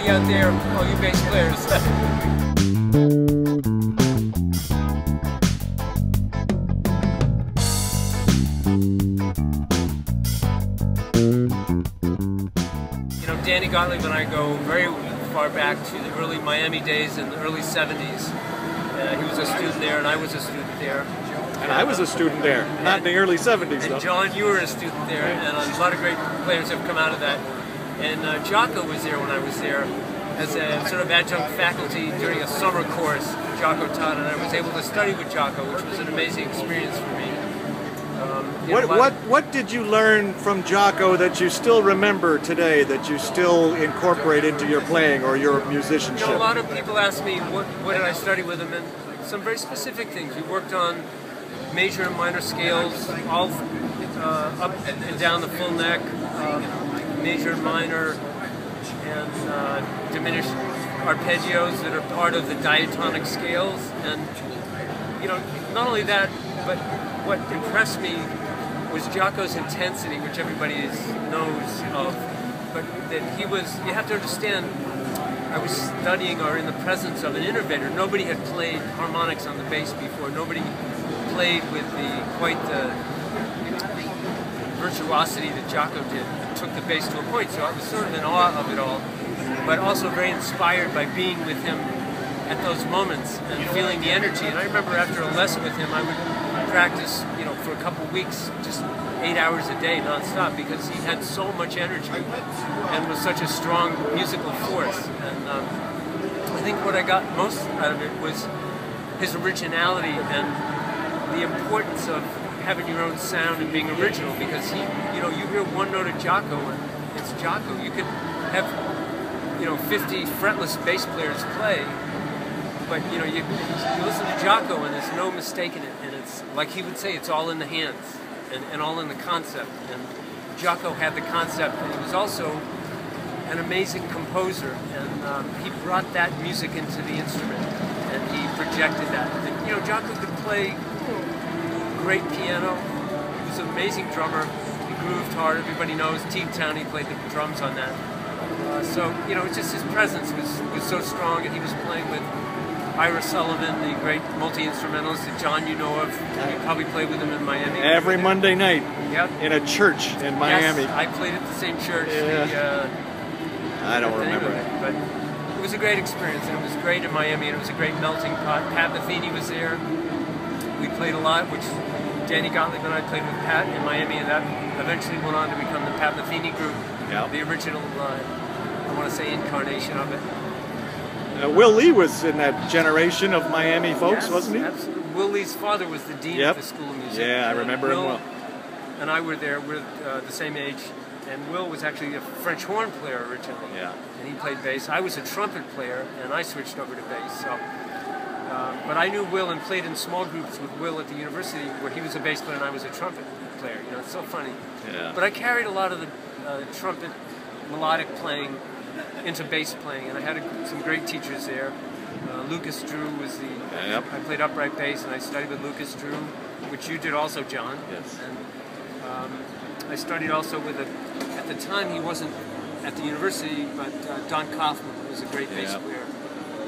everybody out there, all you bass players. Danny Gottlieb and I go very far back to the early Miami days in the early 70s. He was a student there and I was a student there. And I was a student there, not in the early 70s and though. John, you were a student there, and a lot of great players have come out of that. And Jaco was there when I was there as a sort of adjunct faculty during a summer course Jaco taught, and I was able to study with Jaco, which was an amazing experience for me. What did you learn from Jaco that you still remember today, that you still incorporate into your playing or your musicianship? A lot of people ask me what did I study with him, and some very specific things. We worked on major and minor scales, all up and down the full neck, major, minor, and diminished arpeggios that are part of the diatonic scales. And not only that, but what impressed me was Jaco's intensity, which everybody knows of, but that he was, you have to understand, I was studying or in the presence of an innovator. Nobody had played harmonics on the bass before. Nobody played with quite the virtuosity that Jaco did. It took the bass to a point, so I was sort of in awe of it all, but also very inspired by being with him at those moments and feeling the energy. And I remember after a lesson with him, I would practice, for a couple weeks, just 8 hours a day non-stop, because he had so much energy and was such a strong musical force. And I think what I got most out of it was his originality and the importance of having your own sound and being original, because you hear one note of Jaco and it's Jaco. You could have 50 fretless bass players play, but you listen to Jaco and there's no mistaking it, and it's like he would say, it's all in the hands and all in the concept. And Jaco had the concept, and he was also an amazing composer, and he brought that music into the instrument and he projected that. And Jaco could play great piano. He was an amazing drummer. He grooved hard. Everybody knows T-Town, he played the drums on that. So just his presence was so strong, and he was playing with Ira Sullivan, the great multi-instrumentalist that John, you know of. You probably played with him in Miami. Every Monday night. Yep. In a church in Miami. Yes, I played at the same church. Yeah. I don't remember it, but it was a great experience, and it was great in Miami, and it was a great melting pot. Pat Metheny was there. We played a lot, which Danny Gottlieb and I played with Pat in Miami, and that eventually went on to become the Pat Metheny group, the original, I want to say, incarnation of it. Will Lee was in that generation of Miami folks, wasn't he? Absolutely. Will Lee's father was the dean of the School of Music. Yeah, I remember him well. And I were there. We're the same age. And Will was actually a French horn player originally. Yeah. And he played bass. I was a trumpet player, and I switched over to bass. So, but I knew Will and played in small groups with Will at the university, where he was a bass player and I was a trumpet player. It's so funny. Yeah. But I carried a lot of the trumpet melodic playing into bass playing, and I had some great teachers there. Lucas Drew was I played upright bass, and I studied with Lucas Drew, which you did also, John. Yes. And I studied also with at the time he wasn't at the university, but Don Kaufman was a great bass player.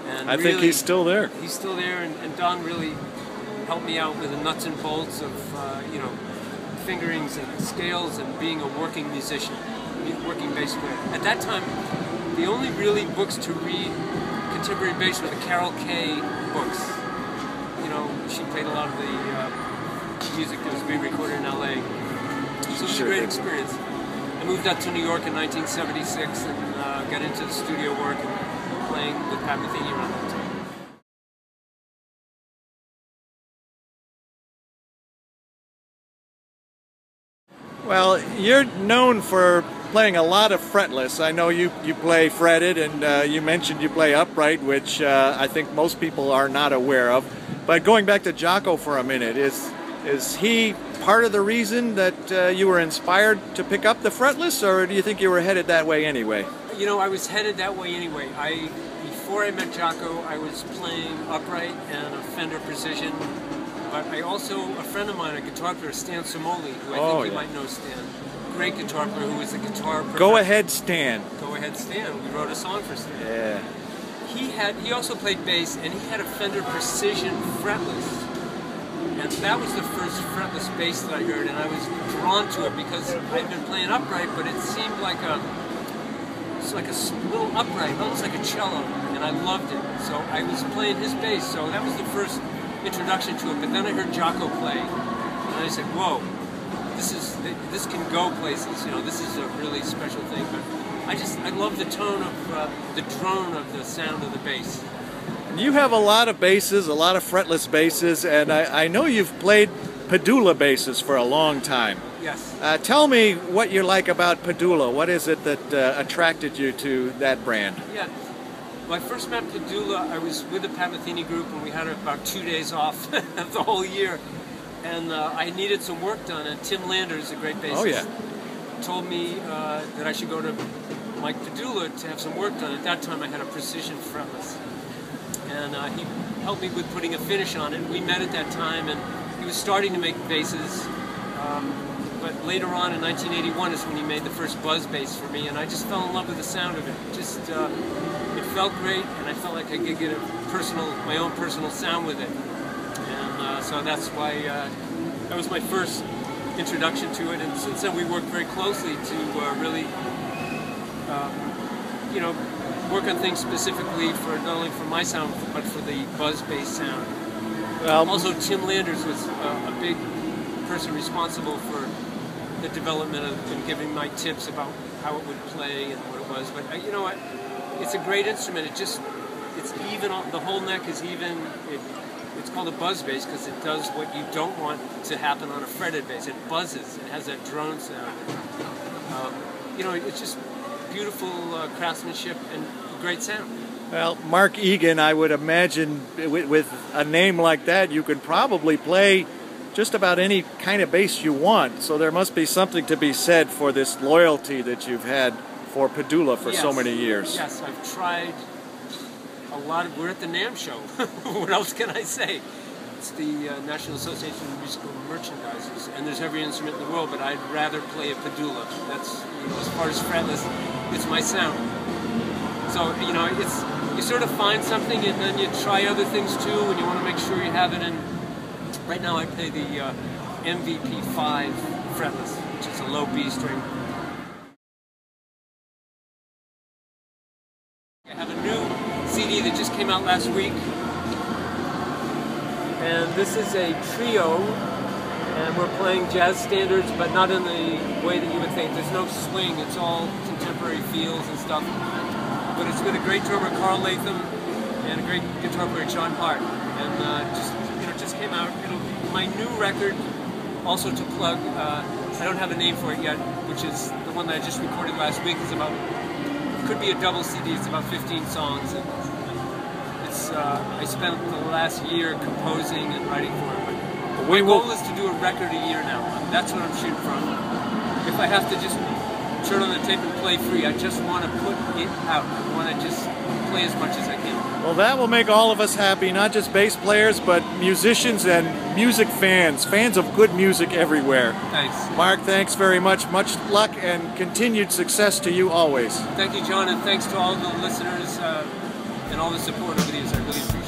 And I think he's still there. He's still there, and Don really helped me out with the nuts and bolts of fingerings and scales and being a working musician, working bass player. At that time, the only really books to read contemporary bass were the Carol Kay books. She played a lot of the music that was being recorded in LA. So it was a great experience. I moved up to New York in 1976 and got into the studio work and playing with Pat Metheny around that time. Well, you're known for playing a lot of fretless. I know you play fretted, and you mentioned you play upright, which I think most people are not aware of. But going back to Jaco for a minute, is he part of the reason that you were inspired to pick up the fretless, or do you think you were headed that way anyway? I was headed that way anyway. Before I met Jaco, I was playing upright and a Fender Precision. But a friend of mine, a guitar player, Stan Somoli, who I think you might know Stan, great guitar player who was a guitar professor. Go Ahead Stan. Go Ahead Stan. We wrote a song for Stan. Yeah. He also played bass, and he had a Fender Precision fretless. And that was the first fretless bass that I heard, and I was drawn to it because I'd been playing upright, but it seemed like a little upright, almost like a cello, and I loved it. So I was playing his bass, so that was the first introduction to it. But then I heard Jaco play, and I said, "Whoa, this can go places. You know, this is a really special thing." But I love the tone of the drone of the sound of the bass. You have a lot of basses, a lot of fretless basses, and I know you've played Pedulla basses for a long time. Yes. Tell me what you like about Pedulla. What is it that attracted you to that brand? Yeah. When I first met Pedulla, I was with the Metheny group, and we had about 2 days off the whole year. And I needed some work done, and Tim Landers, a great bassist, told me that I should go to Mike Pedulla to have some work done. At that time, I had a Precision fretless. And he helped me with putting a finish on it. We met at that time, and he was starting to make basses. But later on in 1981 is when he made the first buzz bass for me, and I just fell in love with the sound of it. Just it felt great, and I felt like I could get my own personal sound with it. And so that's why that was my first introduction to it. And since then, we worked very closely to really, you know, work on things specifically for not only for my sound, but for the buzz bass sound. Also, Tim Landers was a big person responsible for the development of and giving my tips about how it would play and what it was. But you know what? It's a great instrument. It's even. The whole neck is even. It's called a buzz bass because it does what you don't want to happen on a fretted bass. It buzzes. It has that drone sound. You know, it's just beautiful craftsmanship and great sound. Well, Mark Egan, I would imagine with a name like that, you could probably play just about any kind of bass you want. So there must be something to be said for this loyalty that you've had for Pedulla for so many years. Yes, I've tried a lot of. We're at the NAMM show. What else can I say? It's the National Association of Musical Merchandisers, and there's every instrument in the world, but I'd rather play a Pedulla. That's, you know, as far as fretless, it's my sound. So, you know, you sort of find something and then you try other things too, and you want to make sure you have it. And right now I play the MVP5 fretless, which is a low B string. I have a new CD that just came out last week. And this is a trio, and we're playing jazz standards, but not in the way that you would think. There's no swing, it's all contemporary feels and stuff. But it's with a great drummer, Carl Latham, and a great guitar player, John Hart. And just came out. My new record, also to plug, I don't have a name for it yet, which is the one that I just recorded last week. It's about, could be a double CD, it's about 15 songs. And I spent the last year composing and writing for it, but my goal is to do a record a year now. That's what I'm shooting from. If I have to just turn on the tape and play free, I just want to put it out. I want to just play as much as I can. Well, that will make all of us happy, not just bass players, but musicians and music fans of good music everywhere. Thanks. Mark, thanks very much. Much luck and continued success to you always. Thank you, John, and thanks to all the listeners and all the support over the years. I really appreciate it.